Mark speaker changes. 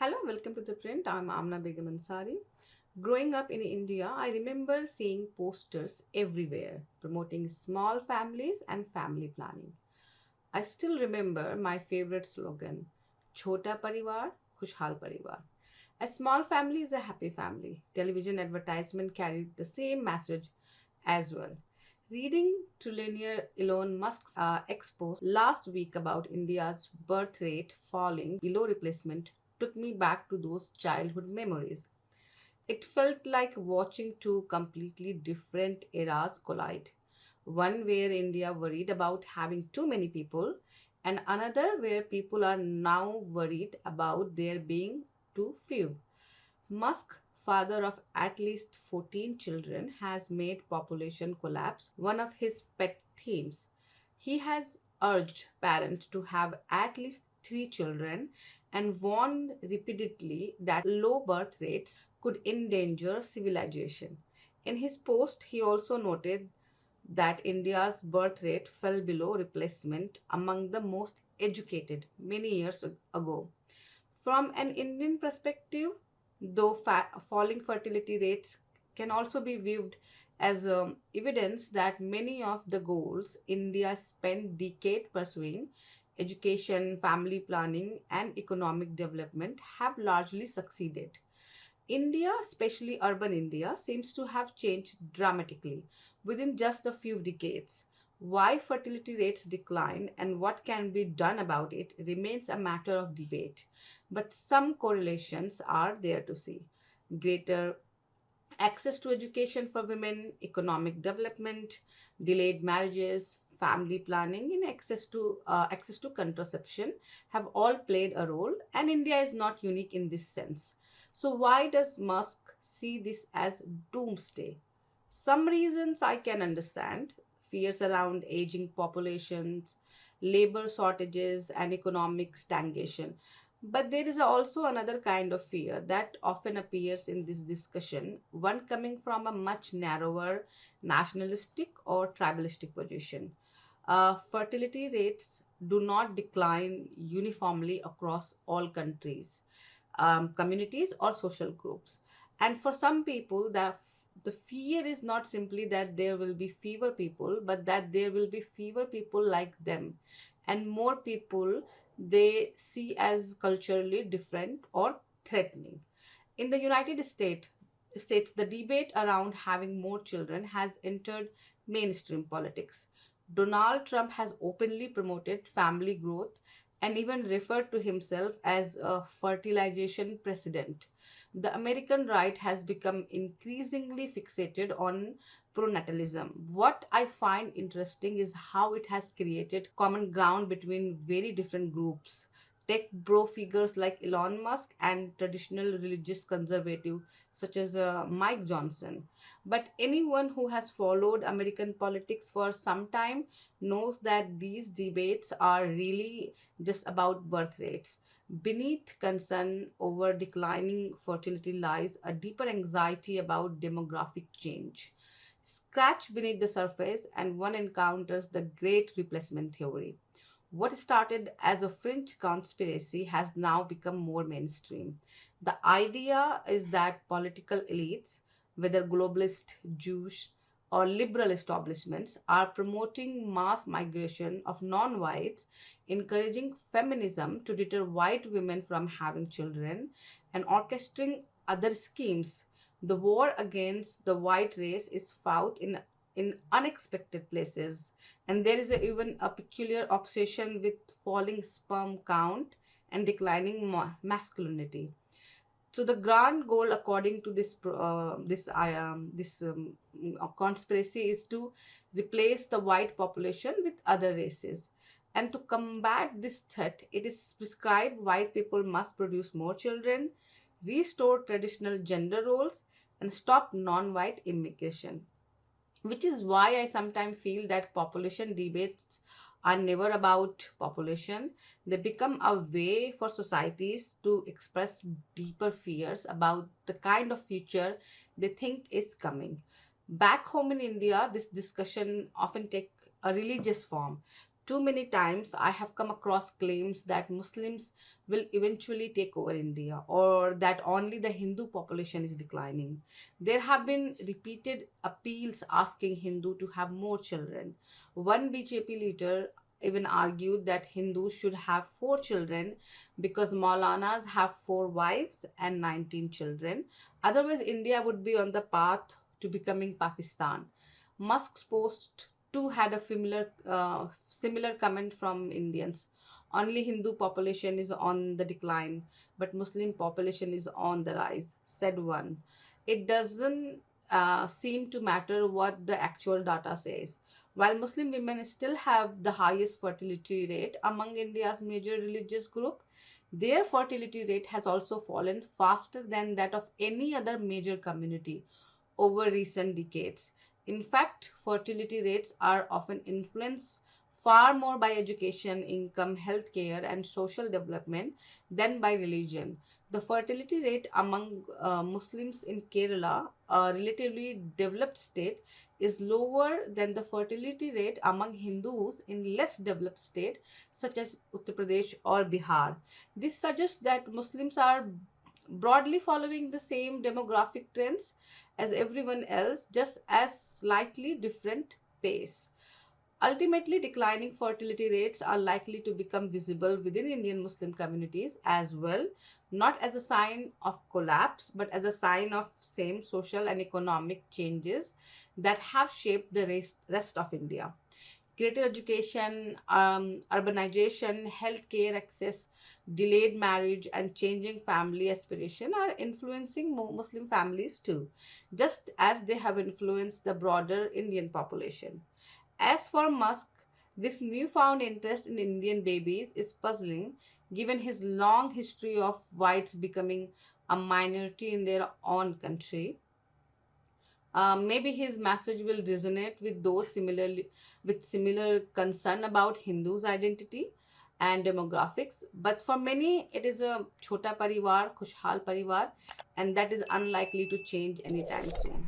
Speaker 1: Hello, welcome to ThePrint. I'm Amana Begum Ansari. Growing up in India, I remember seeing posters everywhere promoting small families and family planning. I still remember my favorite slogan, Chota Parivar, Khushhal Parivar. A small family is a happy family. Television advertisement carried the same message as well. Reading trillionaire Elon Musk's expose last week about India's birth rate falling below replacement took me back to those childhood memories. It felt like watching two completely different eras collide. One where India worried about having too many people, and another where people are now worried about there being too few. Musk, father of at least 14 children, has made population collapse one of his pet themes. He has urged parents to have at least three children and warned repeatedly that low birth rates could endanger civilization. In his post, he also noted that India's birth rate fell below replacement among the most educated many years ago. From an Indian perspective, though falling fertility rates can also be viewed as evidence that many of the goals India spent decades pursuing, education, family planning, and economic development, have largely succeeded. India, especially urban India, seems to have changed dramatically within just a few decades. Why fertility rates decline and what can be done about it remains a matter of debate, but some correlations are there to see. Greater access to education for women, economic development, delayed marriages, family planning, and access to contraception have all played a role, and India is not unique in this sense. So why does Musk see this as doomsday? Some reasons I can understand: fears around aging populations, labor shortages, and economic stagnation. But there is also another kind of fear that often appears in this discussion, one coming from a much narrower nationalistic or tribalistic position. Fertility rates do not decline uniformly across all countries, communities, or social groups. And for some people, the fear is not simply that there will be fewer people, but that there will be fewer people like them, and more people they see as culturally different or threatening. In the United States, the debate around having more children has entered mainstream politics. Donald Trump has openly promoted family growth and even referred to himself as a fertilization president. The American right has become increasingly fixated on pronatalism. What I find interesting is how it has created common ground between very different groups. Tech bro figures like Elon Musk and traditional religious conservative such as Mike Johnson. But anyone who has followed American politics for some time knows that these debates are really just about birth rates. Beneath concern over declining fertility lies a deeper anxiety about demographic change. Scratch beneath the surface, and one encounters the great replacement theory. What started as a fringe conspiracy has now become more mainstream. The idea is that political elites, whether globalist, Jewish, or liberal establishments, are promoting mass migration of non whites, encouraging feminism to deter white women from having children, and orchestrating other schemes. The war against the white race is fought in unexpected places, and there is even a peculiar obsession with falling sperm count and declining masculinity. So the grand goal, according to this conspiracy, is to replace the white population with other races. And to combat this threat, it is prescribed white people must produce more children, restore traditional gender roles, and stop non-white immigration, which is why I sometimes feel that population debates are never about population. They become a way for societies to express deeper fears about the kind of future they think is coming. Back home in India, this discussion often take a religious form. Too many times I have come across claims that Muslims will eventually take over India or that only the Hindu population is declining. There have been repeated appeals asking Hindu to have more children. One BJP leader even argued that Hindus should have four children because Maulanas have four wives and 19 children. Otherwise, India would be on the path to becoming Pakistan. Musk's post too had a similar comment from Indians. Only Hindu population is on the decline, but Muslim population is on the rise, said one. It doesn't seem to matter what the actual data says. While Muslim women still have the highest fertility rate among India's major religious group, their fertility rate has also fallen faster than that of any other major community over recent decades. In fact, fertility rates are often influenced far more by education, income, healthcare, and social development than by religion. The fertility rate among Muslims in Kerala, a relatively developed state, is lower than the fertility rate among Hindus in less developed states such as Uttar Pradesh or Bihar. This suggests that Muslims are broadly following the same demographic trends as everyone else, just as slightly different pace. Ultimately, declining fertility rates are likely to become visible within Indian Muslim communities as well, not as a sign of collapse, but as a sign of same social and economic changes that have shaped the rest of India. Greater education, urbanization, healthcare access, delayed marriage, and changing family aspiration are influencing Muslim families too, just as they have influenced the broader Indian population. As for Musk, this newfound interest in Indian babies is puzzling given his long history of whites becoming a minority in their own country. Maybe his message will resonate with those with similar concern about Hindus' identity and demographics. But for many, it is a chota parivar, khushhal parivar, and that is unlikely to change anytime soon.